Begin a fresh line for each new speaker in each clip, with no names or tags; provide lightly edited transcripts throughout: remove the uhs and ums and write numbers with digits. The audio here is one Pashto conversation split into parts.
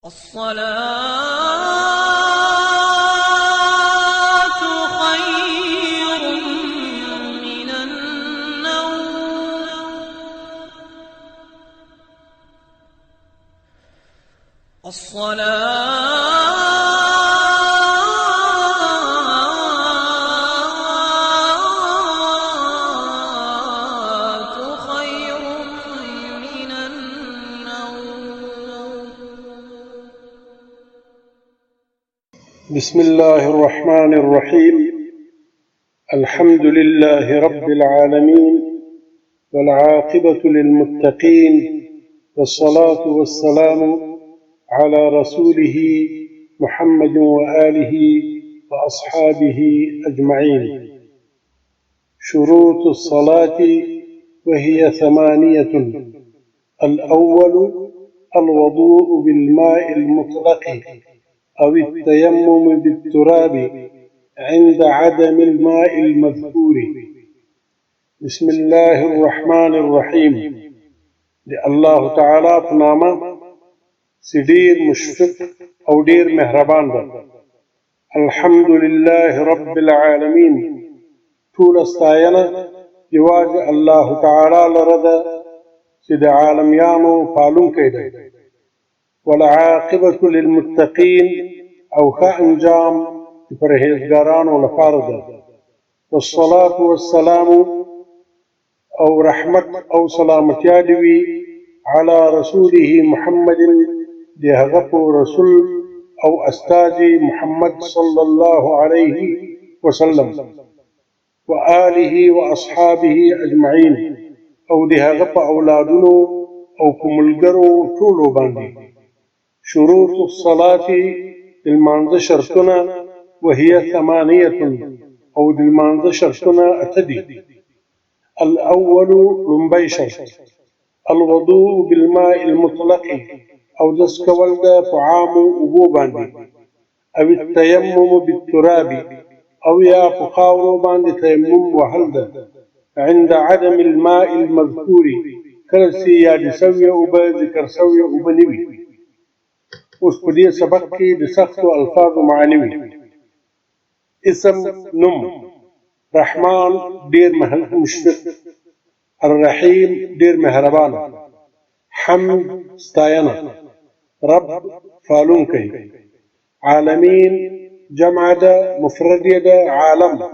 الصلاة خير من النوم. الصلاة خير من النوم.
بسم الله الرحمن الرحيم. الحمد لله رب العالمين والعاقبة للمتقين، والصلاة والسلام على رسوله محمد وآله وأصحابه أجمعين. شروط الصلاة وهي 8: الأول الوضوء بالماء المطلق أو التيمم بالتراب عند عدم الماء المذكور. بسم الله الرحمن الرحيم. الله تعالى بنامه سدير مشفق أو دير مهربان ده. الحمد لله رب العالمين. طول استاينا يواج الله تعالى لرده سد عالم يانو فالون كيده. والعاقبة للمتقين أو خانجام فرهزگاران ولفارد. والصلاة والسلام أو رحمة أو سلامة يادوي على رسوله محمد لهغف رسول أو أستاذي محمد صلى الله عليه وسلم وآله وأصحابه أجمعين، أو لهغف أولادنا أو كملقروا طولو باندي. شروط الصلاة للمانذ شرطنا وهي 8 أو للمانذ شرطنا أتدي. الأول لنبي شرط الوضوء بالماء المطلق أو دسك والدا طعام أبوباندي، أو التيمم بالتراب أو يا فخاورو باندي تيمم وهلدا عند عدم الماء المذكور كرسي يا دسوي أبا ذكر سوي أبا نبي. وسبدي سبقي لسخت ألفاظ معنوي. اسم نم رحمن دير مهل مشفق، الرحيم دير مهربان، حمد ستاينا، رب فالون كي، عالمين جمع دا مفرد دا عالم،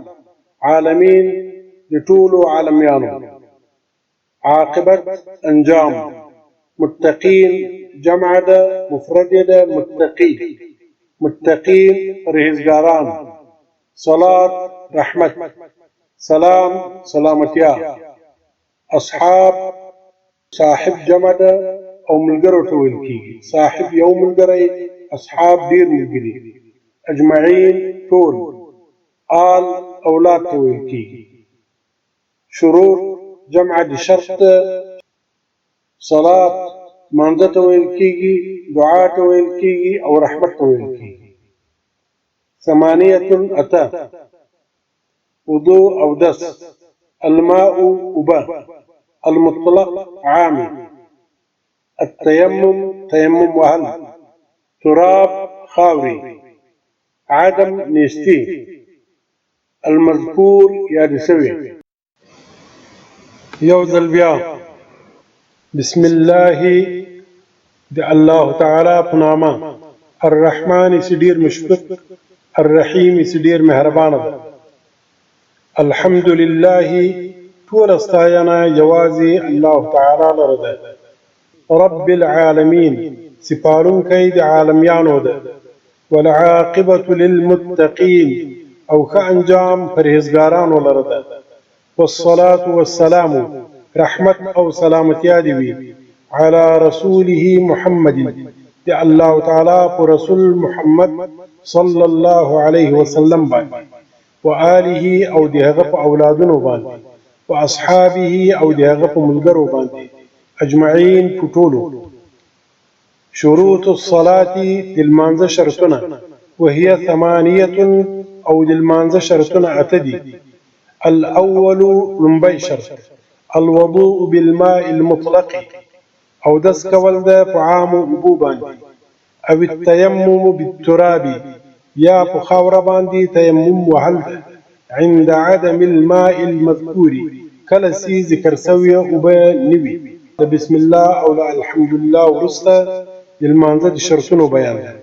عالمين لطولو عالم يانو، عاقبة أنجام، متقين جمع دا مفرد دا متقي، متقين رهزگاران، صلاة رحمة، سلام سلامتيا، أصحاب صاحب جمع دا أو ملقرو تويلكي، صاحب يوم ملقري أصحاب دير ملقري، أجمعين طول، آل أولاد تويلكي. شروط جمع دي شرط صلاة منزة تويلكي، دعاء تويلكي أو رحمة تويلكي. 8 أتا وضوء أو دس، الماء أبا، المطلق عامي، التيمم تيمم وهل، تراب خاوري، عدم نيستي، المذكور يادسوي. يوذ البيا. بسم الله دي الله تعالى بناما الرحمن سدير مشفق، الرحيم سدير مهربان. الحمد لله طول استاينا جوازي الله تعالى لرده. رب العالمين سفارون كيد عالم يانود. والعاقبة للمتقين أو كأنجام فرهزگاران ولرده. والصلاة والسلام رحمة أو سلامة يادوي على رسوله محمد دي الله تعالى رسول محمد صلى الله عليه وسلم باندي، وآله أو دي هغف أولادنو باندي، وأصحابه أو دي هغف ملقرو باندي أجمعين فتولو. شروط الصلاة للمانذ شرطنا وهي 8 أو للمانذ شرطنا أتدي. الأول لنبي شرط الوضوء بالماء المطلق أو دسك والدا فعام أبوبان، او التيمم بالتراب یا په خاوره باندې تیمم وهل ده عند عدم الماء المذکور کله چې ذکر شوی اوبه نوي د بسم الله او د الحمد لله وروسته د لمانځه د شرطونو بیان ده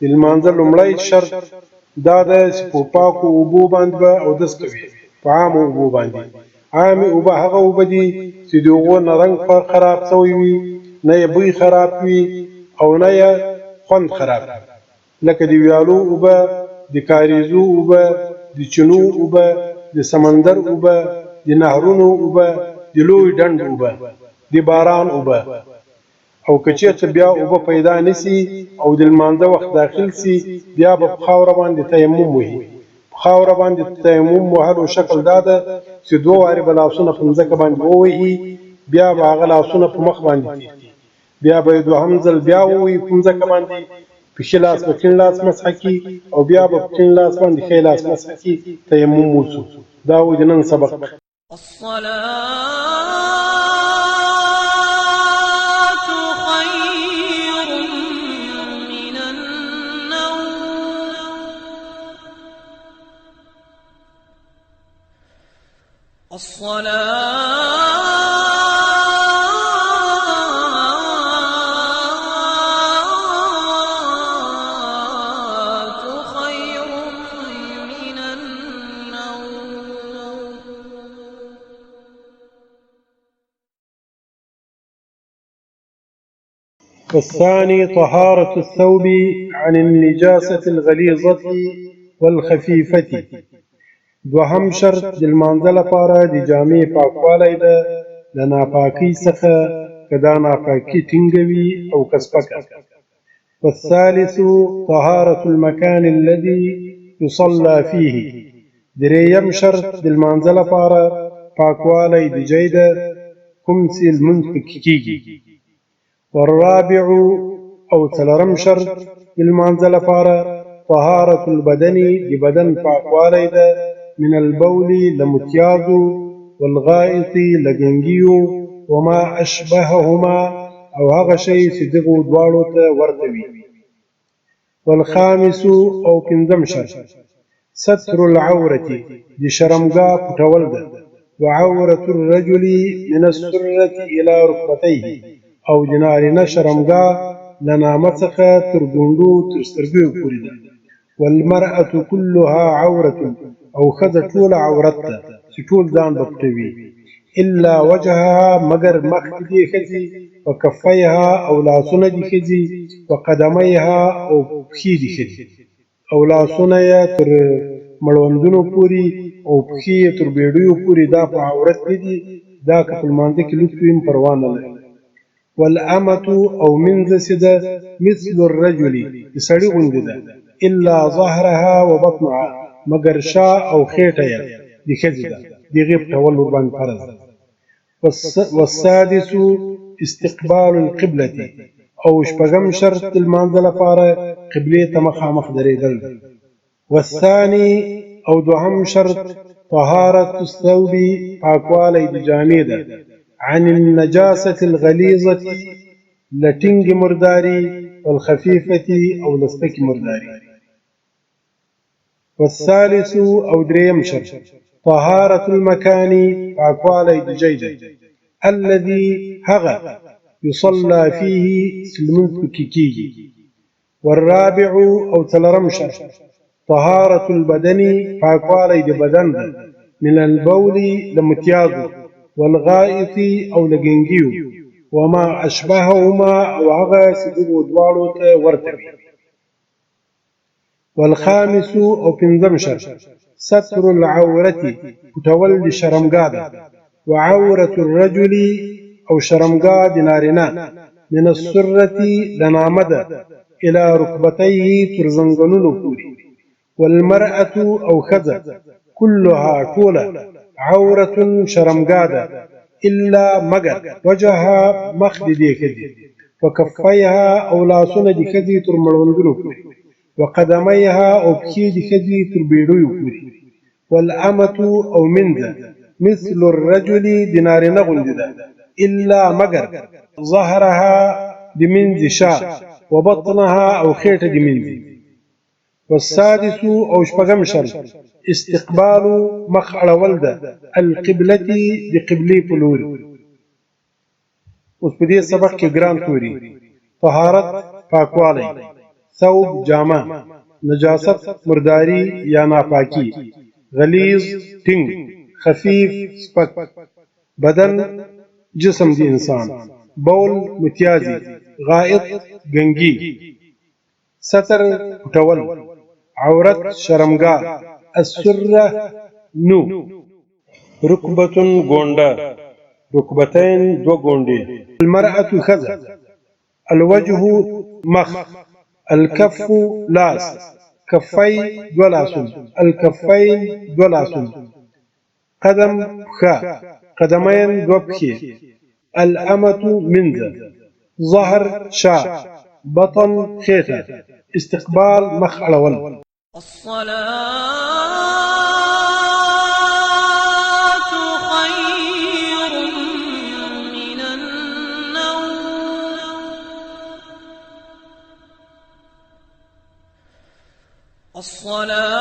د لمانځه لومړی شرط دا ده چې په پاکو اوبو باندې به اودس کوي په عامو اوبو باندې عامې اوبه هغه اوبه دي چې د هغو نه رنګ خراب شوی وي نه یې بوی خراب وي او نه یې خوند خراب وي لکه د ویالو اوبه د کاریزو اوبه د چینو اوبه د سمندر اوبه د نهرونو اوبه د لوی ډنډ اوبه د باران اوبه او که چېرته بیا اوبه پیدا نسی او د لمانځه وخت داخل سي بیا به په خاوره باندې تیمم وهي په خاوره باندې تیمم وهلو شکل دا ده چې دوه وارې به لاسونه په مځکه باندې ووهي بیا به هغه لاسونه په مخ باندې کېږدي بیا به یې دوهم ځل بیا ووهي په مځکه باندې پښې لاس به کیڼ لاس مسح کړي او بیا به په کیڼ لاس باندې ښی لاس مسح کړي تیمم وسو دا و د نن سبق والثاني طهارة الثوب عن النجاسة الغليظة والخفيفة دوهم شرط د لمانځه لپاره د جامې پاکوالی ده د ناپاکۍ څخه که دا ناپاکي ټینګه وي او که سپکه والثالث طهارة المكان الذي يصلى فيه درېیم شرط د لمانځه لپاره پاکوالی د ځای ده کوم چې لمونځ پکې کېږي والرابع او څلورم شرط د لمانځه لپاره طهارة البدن د بدن پاکوالی ده من البول لمتيازو والغائط لګنګیو وما اشبههما او هغه شی چې دغو دواړو ته ورته وي والخامس او پنځم شرط ستر العورة د شرمګا پټول ده وعورة الرجل من السرة الى ركبتيه او د نارینه شرمګا له نامه څخه تر ګونډو تر سترګو پورې ده والمرأة كلها عورة او ښځه ټوله عورت ده چې ټول ځان به پټوي الا وجهها مگر مخ دې ښځې وکفیها او لاسونه دې ښځې وقدمیها او پښې دې ښځې او لاسونه یې تر مړوندونو پورې او پښې یې تر بیډیو پورې دا په عورت نه دي دا که په لمانځه کې لوڅ وي پروا نه لري والأمة او منځ چې ده مثل الرجل د سړي غوندې ده الا ظهرها وبطنها مگر شا او خېټه یې د ښځې ده د هغې پټول ورباندې فرض ده والسادس استقبال القبلة او شپږم شرط د لمانځه لپاره قبلې ته مخامخ درېدل ده والثاني او دوهم شرط طهارة الثوب پاکوالی د جامې ده عن النجاسة الغليظة لټینګ مرداري والخفيفة او لسپک مرداري والثالث او دریم شرط طهارة المكان پاکوالی د ځای ده الذي هغه يصلى فيه لمونځ پکې کېږي والرابع او څلورم شرط طهارة البدن پاکوالی د بدن ده من البول لمتیازو والغائط او لګنګیو وما اشبههما او هغه چې دغو دواړو ته ورته وي والخامس او پنځم شرط ستر العورة پټول د شرمګا ده وعورة الرجل او شرمګا د نارینه من السرة د نامه ده الى ركبتيه تر زنګنونو پورې والمرأة او ښځه كلها ټوله عورة شرمګا ده الا مگر وجهها مخ دې ښځې وکفیها او لاسونه دې ښځې تر مړوندونو پورې وقدمیها او پښې دې ښځې تر بیډیو پورې والأمة او منځه مثل الرجل د نارینه غوندې ده الا مگر ظهرها د منځ شا وبطنها أو خيط دمنزي. والسادس أو شپږم شرط استقبال مخ اړول القبلة بقبلي پلور. اوس په دې سبق کې ګران توري طهارت پاکوالی، ثوب جامه، نجاست مرداری یا ناپاکی، غلیظ ټینګ، خفیف سپک، بدن جسم دی انسان، بول متیازی، غائط گنگی، ستر پټول، عورت شرمگاه، السره نو، ركبة گونډه، ركبتين دو گونډې، المرأة خزه، الوجه مخ، الكف لاس، كفي دو لاسون، الكفين دو لاسون، قدم پښه، قدمين دو پښې، الأمة منزه، ظهر شا، بطن خيطه، استقبال مخ اړول.
الصلاة خير من النوم. الصلاة